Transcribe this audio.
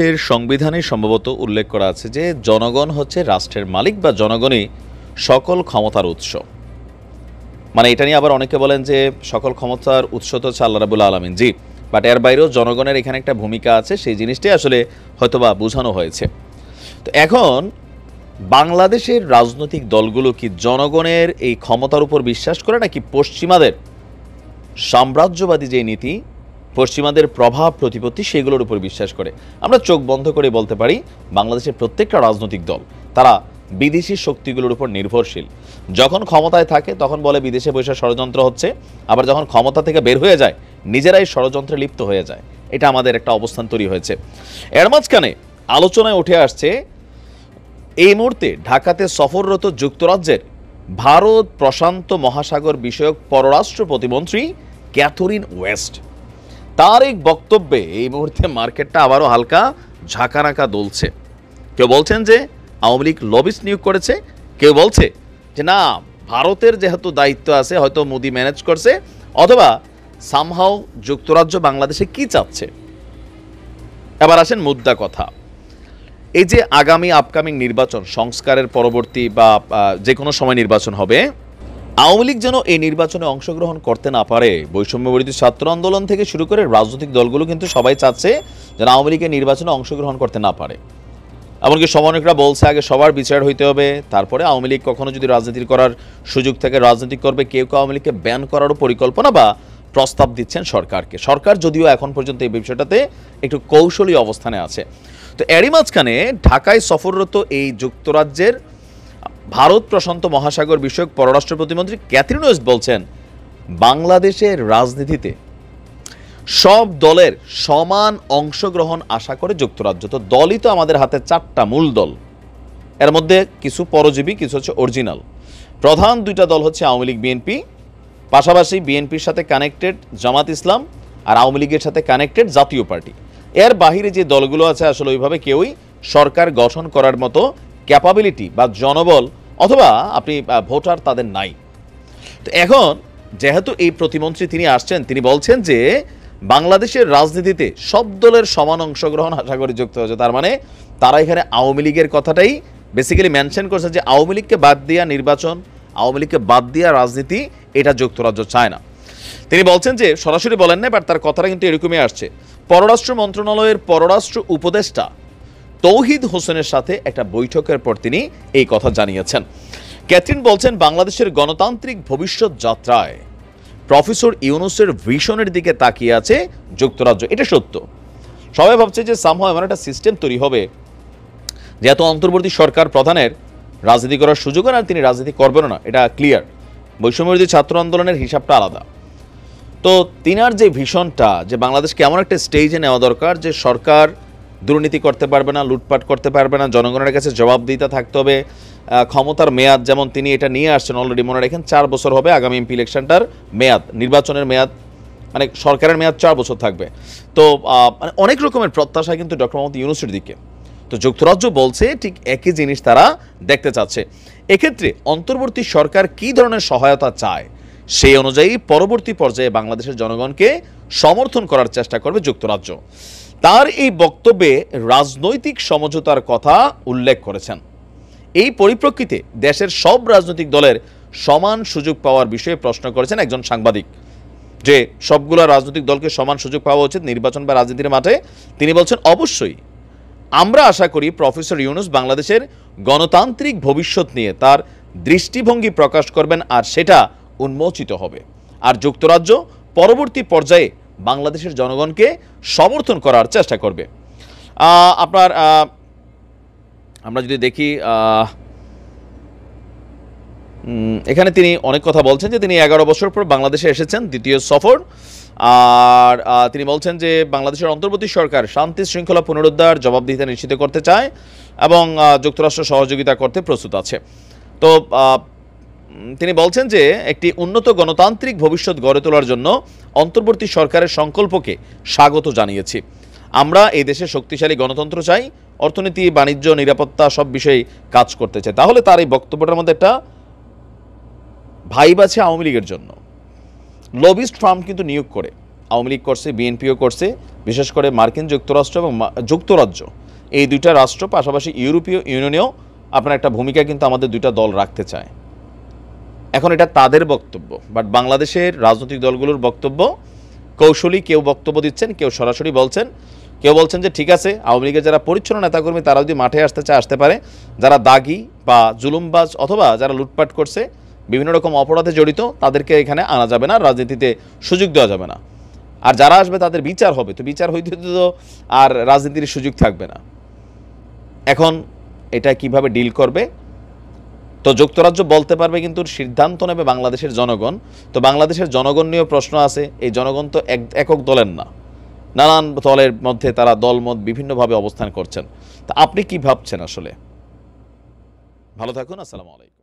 এর সংবিধানে সম্ভবত উল্লেখ করা আছে যে জনগণ হচ্ছে রাষ্ট্রের মালিক বা জনগণই সকল ক্ষমতার উৎস। মানে এটা নিয়ে আবার অনেকে বলেন যে সকল ক্ষমতার উৎস তো হচ্ছে আল্লাহ রাব্বুল আলামিন, জি, বাট এর বাইরেও জনগণের এখানে একটা ভূমিকা আছে, সেই জিনিসটাই আসলে হয়তোবা বোঝানো হয়েছে। তো এখন বাংলাদেশের রাজনৈতিক দলগুলো কি জনগণের এই ক্ষমতার উপর বিশ্বাস করে নাকি পশ্চিমাদের সাম্রাজ্যবাদী যে নীতি, পশ্চিমাদের প্রভাব প্রতিপত্তি সেগুলোর উপর বিশ্বাস করে? আমরা চোখ বন্ধ করে বলতে পারি বাংলাদেশের প্রত্যেকটা রাজনৈতিক দল তারা বিদেশি শক্তিগুলোর উপর নির্ভরশীল। যখন ক্ষমতায় থাকে তখন বলে বিদেশে বসে ষড়যন্ত্র হচ্ছে, আবার যখন ক্ষমতা থেকে বের হয়ে যায় নিজেরাই ষড়যন্ত্রে লিপ্ত হয়ে যায়। এটা আমাদের একটা অবস্থান তৈরি হয়েছে। এর মাঝখানে আলোচনায় উঠে আসছে এই মুহূর্তে ঢাকাতে সফররত যুক্তরাজ্যের ভারত প্রশান্ত মহাসাগর বিষয়ক পররাষ্ট্র প্রতিমন্ত্রী ক্যাথরিন ওয়েস্ট। তার এক বক্তব্যে এই মুহূর্তে মার্কেটটা আবারও হালকা ঝাঁকানাকা দুলছে। কেউ বলছেন যে আওয়ামী লীগ লবিস্ট নিয়োগ করেছে, কেউ বলছে যে না, ভারতের যেহেতু দায়িত্ব আছে হয়তো মোদি ম্যানেজ করছে, অথবা সামহাও যুক্তরাজ্য বাংলাদেশে কি চাচ্ছে। এবার আসেন মুদ্রা কথা। এই যে আগামী আপকামিং নির্বাচন, সংস্কারের পরবর্তী বা যে কোনো সময় নির্বাচন হবে, আওয়ামী লীগ যেন এই নির্বাচনে অংশগ্রহণ করতে না পারে। বৈষম্য বিরোধী ছাত্র আন্দোলন থেকে শুরু করে রাজনৈতিক দলগুলো কিন্তু সবাই চাচ্ছে যেন আওয়ামী লীগের নির্বাচনে অংশগ্রহণ করতে না পারে। এমনকি সমন্বয়করা বলছে আগে সবার বিচার হইতে হবে, তারপরে আওয়ামী লীগ কখনো যদি রাজনীতি করার সুযোগ থেকে রাজনীতি করবে। কেউ কেউ আওয়ামী লীগকে ব্যান করারও পরিকল্পনা বা প্রস্তাব দিচ্ছেন সরকারকে। সরকার যদিও এখন পর্যন্ত এই বিষয়টাতে একটু কৌশলী অবস্থানে আছে। তো এরই মাঝখানে ঢাকায় সফররত এই যুক্তরাজ্যের ভারত প্রশান্ত মহাসাগর বিষয়ক পররাষ্ট্র প্রতিমন্ত্রী ক্যাথরিন ওয়েস্ট বলছেন বাংলাদেশের রাজনীতিতে সব দলের সমান অংশগ্রহণ আশা করে যুক্তরাজ্য। তো দলই তো আমাদের হাতে চারটা মূল দল, এর মধ্যে কিছু পরজীবী, কিছু হচ্ছে অরিজিনাল। প্রধান দুইটা দল হচ্ছে আওয়ামী লীগ, বিএনপি, পাশাপাশি বিএনপির সাথে কানেক্টেড জামাত ইসলাম, আর আওয়ামী লীগের সাথে কানেক্টেড জাতীয় পার্টি। এর বাহিরে যে দলগুলো আছে আসলে ওইভাবে কেউই সরকার গঠন করার মতো ক্যাপাবিলিটি বা জনবল অথবা আপনি ভোটার তাদের নাই। তো এখন যেহেতু এই প্রতিমন্ত্রী তিনি আসছেন, তিনি বলছেন যে বাংলাদেশের রাজনীতিতে সব দলের সমান অংশগ্রহণ আশা করে যুক্তরাজ্য। তার মানে তারা এখানে আওয়ামী লীগের কথাটাই বেসিক্যালি মেনশন করছে যে আওয়ামী লীগকে বাদ দিয়া নির্বাচন, আওয়ামী লীগকে বাদ দিয়া রাজনীতি, এটা যুক্তরাজ্য চায় না। তিনি বলছেন যে সরাসরি বলেন না, বাট তার কথাটা কিন্তু এরকমই আসছে। পররাষ্ট্র মন্ত্রণালয়ের পররাষ্ট্র উপদেষ্টা তৌহিদ হোসেনের সাথে একটা বৈঠকের পর তিনি এই কথা জানিয়েছেন। ক্যাথরিন বলছেন বাংলাদেশের গণতান্ত্রিক ভবিষ্যৎ যাত্রায় প্রফেসর ইউনূসের ভিশনের দিকে তাকিয়ে আছে যুক্তরাজ্য। এটা সত্য। সবাই ভাবছে যে সামহাও এমন একটা সিস্টেম তৈরি হবে যেহেতু অন্তর্বর্তী সরকার প্রধানের রাজনীতি করার সুযোগ আর তিনি রাজনীতি করবেন না, এটা ক্লিয়ার। বৈষম্য বিরোধী ছাত্র আন্দোলনের হিসাবটা আলাদা। তো তিনার যে ভিশনটা যে বাংলাদেশকে এমন একটা স্টেজে নেওয়া দরকার যে সরকার দুর্নীতি করতে পারবে না, লুটপাট করতে পারবে না, জনগণের কাছে জবাবদিহিতা থাকতে হবে, ক্ষমতার মেয়াদ যেমন তিনি এটা নিয়ে আসছেন অলরেডি, মনে রাখেন 4 বছর হবে আগামী এমপি ইলেকশনটার মেয়াদ, নির্বাচনের মেয়াদ, মানে সরকারের মেয়াদ 4 বছর থাকবে। তো মানে অনেক রকমের প্রত্যাশা কিন্তু ডক্টর মোহাম্মদ ইউনূসের দিকে। তো যুক্তরাজ্য বলছে ঠিক একই জিনিস তারা দেখতে চাচ্ছে। এক্ষেত্রে অন্তর্বর্তী সরকার কী ধরনের সহায়তা চায় সেই অনুযায়ী পরবর্তী পর্যায়ে বাংলাদেশের জনগণকে সমর্থন করার চেষ্টা করবে যুক্তরাজ্য। তার এই বক্তব্যে রাজনৈতিক সমঝোতার কথা উল্লেখ করেছেন। এই পরিপ্রেক্ষিতে দেশের সব রাজনৈতিক দলের সমান সুযোগ পাওয়ার বিষয়ে প্রশ্ন করেছেন একজন সাংবাদিক, যে সবগুলো রাজনৈতিক দলকে সমান সুযোগ পাওয়া উচিত নির্বাচন বা রাজনীতির মাঠে। তিনি বলছেন অবশ্যই আমরা আশা করি প্রফেসর ইউনূস বাংলাদেশের গণতান্ত্রিক ভবিষ্যৎ নিয়ে তার দৃষ্টিভঙ্গি প্রকাশ করবেন আর সেটা উন্মোচিত হবে। আর যুক্তরাজ্য পরবর্তী পর্যায়ে বাংলাদেশের জনগণকে সমর্থন করার চেষ্টা করবে। আপনার আমরা যদি দেখি এখানে তিনি অনেক কথা বলছেন যে তিনি 11 বছর পর বাংলাদেশে এসেছেন, দ্বিতীয় সফর। আর তিনি বলছেন যে বাংলাদেশের অন্তর্বর্তী সরকার শান্তি শৃঙ্খলা পুনরুদ্ধার, জবাবদিহিতা নিশ্চিত করতে চায় এবং যুক্তরাষ্ট্র সহযোগিতা করতে প্রস্তুত আছে। তো তিনি বলছেন যে একটি উন্নত গণতান্ত্রিক ভবিষ্যৎ গড়ে তোলার জন্য অন্তর্বর্তী সরকারের সংকল্পকে স্বাগত জানিয়েছি। আমরা এই দেশে শক্তিশালী গণতন্ত্র চাই, অর্থনীতি, বাণিজ্য, নিরাপত্তা সব বিষয়ে কাজ করতে চাই। তাহলে তার এই বক্তব্যটার মধ্যে একটা ভাইব আছে আওয়ামী লীগের জন্য। লবিস্ট ফার্ম কিন্তু নিয়োগ করে আওয়ামী লীগ করছে, বিএনপিও করছে, বিশেষ করে মার্কিন যুক্তরাষ্ট্র এবং যুক্তরাজ্য এই দুইটা রাষ্ট্র, পাশাপাশি ইউরোপীয় ইউনিয়নেও আপনার একটা ভূমিকা কিন্তু আমাদের দুইটা দল রাখতে চায়। এখন এটা তাদের বক্তব্য, বাট বাংলাদেশের রাজনৈতিক দলগুলোর বক্তব্য, কৌশলী কেউ বক্তব্য দিচ্ছেন, কেউ সরাসরি বলছেন, কেউ বলছেন যে ঠিক আছে, আওয়ামী লীগের যারা পরিচ্ছন্ন নেতাকর্মী তারা যদি মাঠে আসতে চায় আসতে পারে, যারা দাগি বা জুলুমবাজ অথবা যারা লুটপাট করছে, বিভিন্ন রকম অপরাধে জড়িত, তাদেরকে এখানে আনা যাবে না, রাজনীতিতে সুযোগ দেওয়া যাবে না। আর যারা আসবে তাদের বিচার হবে, তো বিচার হইতে তো আর রাজনীতির সুযোগ থাকবে না। এখন এটা কিভাবে ডিল করবে, তো যুক্তরাজ্য বলতে পারবে, কিন্তু সিদ্ধান্ত নেবে বাংলাদেশের জনগণ। তো বাংলাদেশের জনগণ নিয়েও প্রশ্ন আছে, এই জনগণ তো একক দলের না, নানান দলের মধ্যে তারা দলমত বিভিন্নভাবে অবস্থান করছেন। তা আপনি কি ভাবছেন আসলে? ভালো থাকুন, আসসালামু আলাইকুম।